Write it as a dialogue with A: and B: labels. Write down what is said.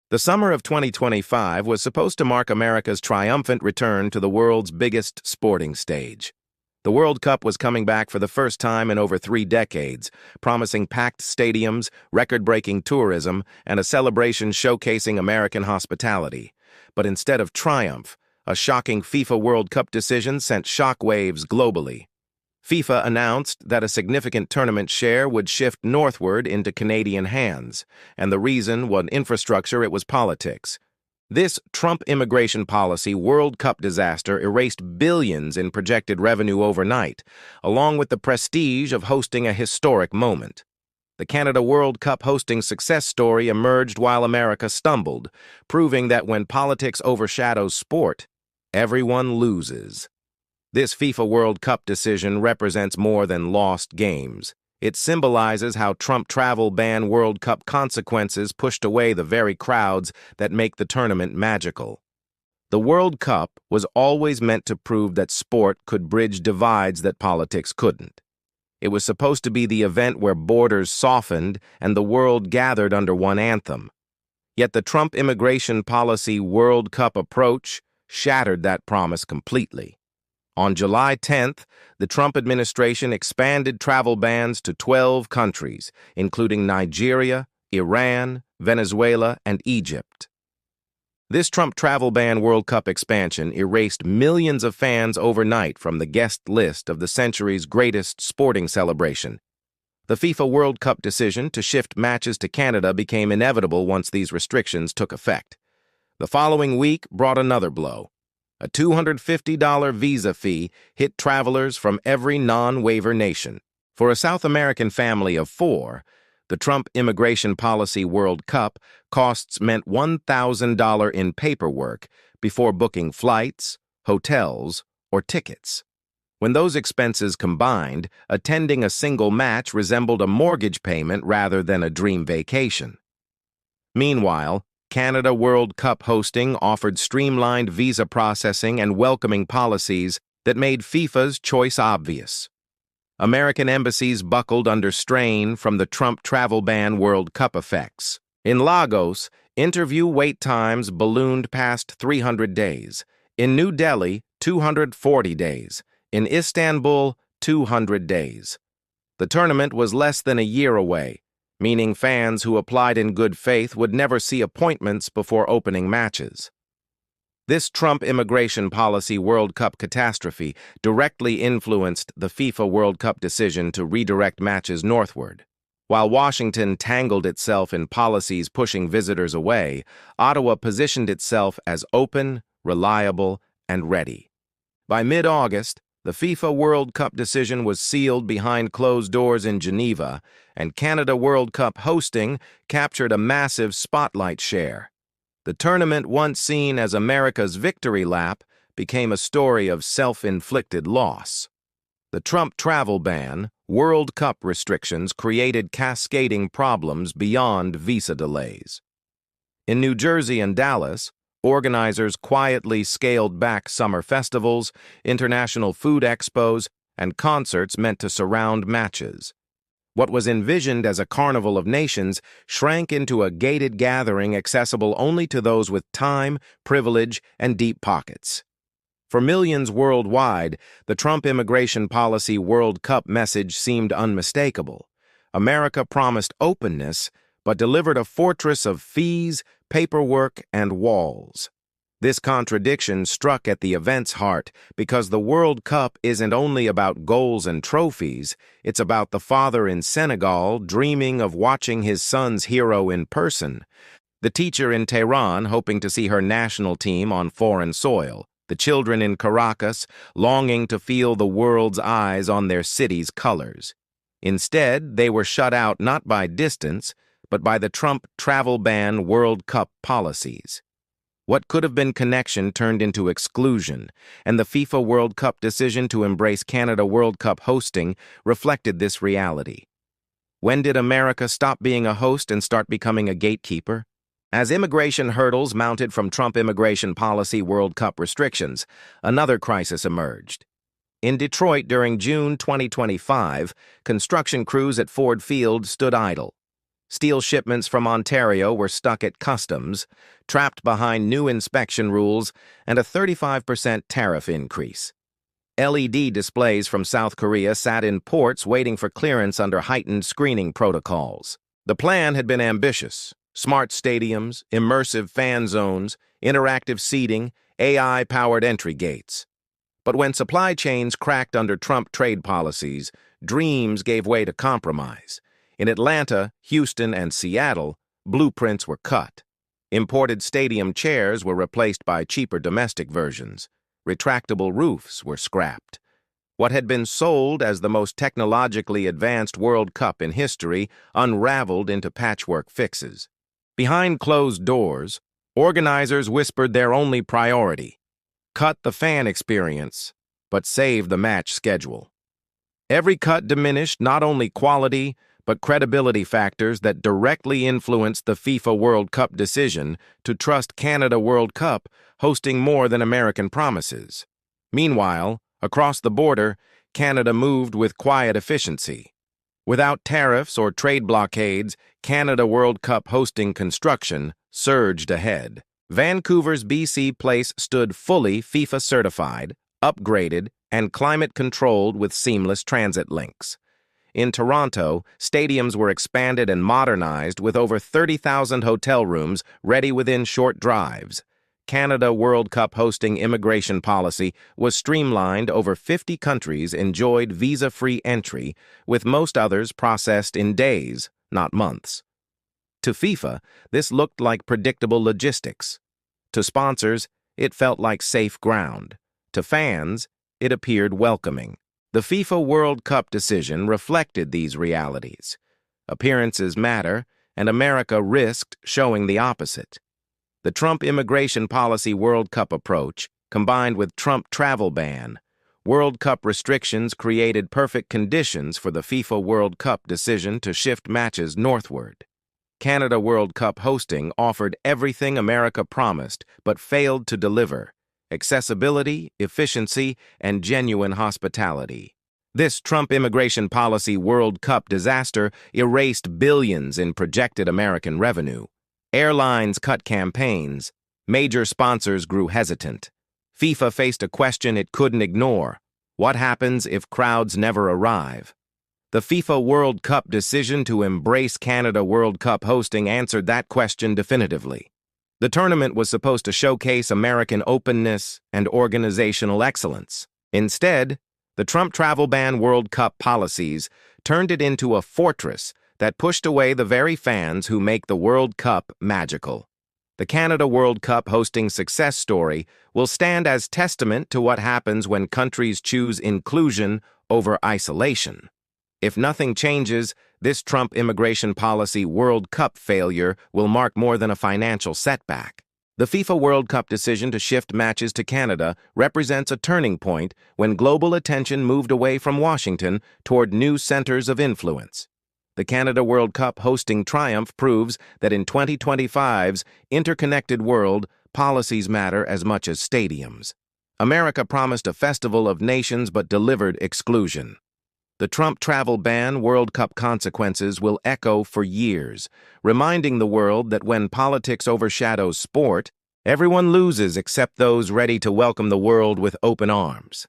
A: The summer of 2025 was supposed to mark America's triumphant return to the world's biggest sporting stage. The World Cup was coming back for the first time in over 3 decades, promising packed stadiums, record-breaking tourism, and a celebration showcasing American hospitality. But instead of triumph, a shocking FIFA World Cup decision sent shockwaves globally. FIFA announced that a significant tournament share would shift northward into Canadian hands, and the reason wasn't infrastructure, it was politics. This Trump immigration policy World Cup disaster erased billions in projected revenue overnight, along with the prestige of hosting a historic moment. The Canada World Cup hosting success story emerged while America stumbled, proving that when politics overshadows sport, everyone loses. This FIFA World Cup decision represents more than lost games. It symbolizes how Trump travel ban World Cup consequences pushed away the very crowds that make the tournament magical. The World Cup was always meant to prove that sport could bridge divides that politics couldn't. It was supposed to be the event where borders softened and the world gathered under one anthem. Yet the Trump immigration policy World Cup approach shattered that promise completely. On July 10th, the Trump administration expanded travel bans to 12 countries, including Nigeria, Iran, Venezuela, and Egypt. This Trump travel ban World Cup expansion erased millions of fans overnight from the guest list of the century's greatest sporting celebration. The FIFA World Cup decision to shift matches to Canada became inevitable once these restrictions took effect. The following week brought another blow. A $250 visa fee hit travelers from every non-waiver nation. For a South American family of 4, the Trump immigration policy World Cup costs meant $1,000 in paperwork before booking flights, hotels, or tickets. When those expenses combined, attending a single match resembled a mortgage payment rather than a dream vacation. Meanwhile, Canada World Cup hosting offered streamlined visa processing and welcoming policies that made FIFA's choice obvious. American embassies buckled under strain from the Trump travel ban World Cup effects. In Lagos, interview wait times ballooned past 300 days. In New Delhi, 240 days. In Istanbul, 200 days. The tournament was less than a year away, meaning fans who applied in good faith would never see appointments before opening matches. This Trump immigration policy World Cup catastrophe directly influenced the FIFA World Cup decision to redirect matches northward. While Washington tangled itself in policies pushing visitors away, Ottawa positioned itself as open, reliable, and ready. By mid-August, the FIFA World Cup decision was sealed behind closed doors in Geneva, and Canada World Cup hosting captured a massive spotlight share. The tournament, once seen as America's victory lap, became a story of self-inflicted loss. The Trump travel ban, World Cup restrictions created cascading problems beyond visa delays. In New Jersey and Dallas, organizers quietly scaled back summer festivals, international food expos, and concerts meant to surround matches. What was envisioned as a carnival of nations shrank into a gated gathering accessible only to those with time, privilege, and deep pockets. For millions worldwide, the Trump immigration policy World Cup message seemed unmistakable. America promised openness, but delivered a fortress of fees, paperwork, and walls. This contradiction struck at the event's heart because the World Cup isn't only about goals and trophies, it's about the father in Senegal dreaming of watching his son's hero in person, the teacher in Tehran hoping to see her national team on foreign soil, the children in Caracas longing to feel the world's eyes on their city's colors. Instead, they were shut out not by distance, but by the Trump travel ban World Cup policies. What could have been connection turned into exclusion, and the FIFA World Cup decision to embrace Canada World Cup hosting reflected this reality. When did America stop being a host and start becoming a gatekeeper? As immigration hurdles mounted from Trump immigration policy World Cup restrictions, another crisis emerged. In Detroit during June 2025, construction crews at Ford Field stood idle. Steel shipments from Ontario were stuck at customs, trapped behind new inspection rules and a 35% tariff increase. LED displays from South Korea sat in ports waiting for clearance under heightened screening protocols. The plan had been ambitious: smart stadiums, immersive fan zones, interactive seating, AI-powered entry gates. But when supply chains cracked under Trump trade policies, dreams gave way to compromise. In Atlanta, Houston, and Seattle, blueprints were cut. Imported stadium chairs were replaced by cheaper domestic versions. Retractable roofs were scrapped. What had been sold as the most technologically advanced World Cup in history unraveled into patchwork fixes. Behind closed doors, organizers whispered their only priority: cut the fan experience, but save the match schedule. Every cut diminished not only quality, but credibility factors that directly influenced the FIFA World Cup decision to trust Canada World Cup hosting more than American promises. Meanwhile, across the border, Canada moved with quiet efficiency. Without tariffs or trade blockades, Canada World Cup hosting construction surged ahead. Vancouver's BC Place stood fully FIFA certified, upgraded, and climate-controlled with seamless transit links. In Toronto, stadiums were expanded and modernized with over 30,000 hotel rooms ready within short drives. Canada World Cup hosting immigration policy was streamlined. Over 50 countries enjoyed visa-free entry, with most others processed in days, not months. To FIFA, this looked like predictable logistics. To sponsors, it felt like safe ground. To fans, it appeared welcoming. The FIFA World Cup decision reflected these realities. Appearances matter, and America risked showing the opposite. The Trump immigration policy World Cup approach, combined with Trump travel ban, World Cup restrictions created perfect conditions for the FIFA World Cup decision to shift matches northward. Canada World Cup hosting offered everything America promised but failed to deliver: accessibility, efficiency, and genuine hospitality. This Trump immigration policy World Cup disaster erased billions in projected American revenue. Airlines cut campaigns. Major sponsors grew hesitant. FIFA faced a question it couldn't ignore: what happens if crowds never arrive? The FIFA World Cup decision to embrace Canada World Cup hosting answered that question definitively. The tournament was supposed to showcase American openness and organizational excellence. Instead, the Trump travel ban World Cup policies turned it into a fortress that pushed away the very fans who make the World Cup magical. The Canada World Cup hosting success story will stand as testament to what happens when countries choose inclusion over isolation. If nothing changes, this Trump immigration policy World Cup failure will mark more than a financial setback. The FIFA World Cup decision to shift matches to Canada represents a turning point when global attention moved away from Washington toward new centers of influence. The Canada World Cup hosting triumph proves that in 2025's interconnected world, policies matter as much as stadiums. America promised a festival of nations but delivered exclusion. The Trump travel ban World Cup consequences will echo for years, reminding the world that when politics overshadows sport, everyone loses except those ready to welcome the world with open arms.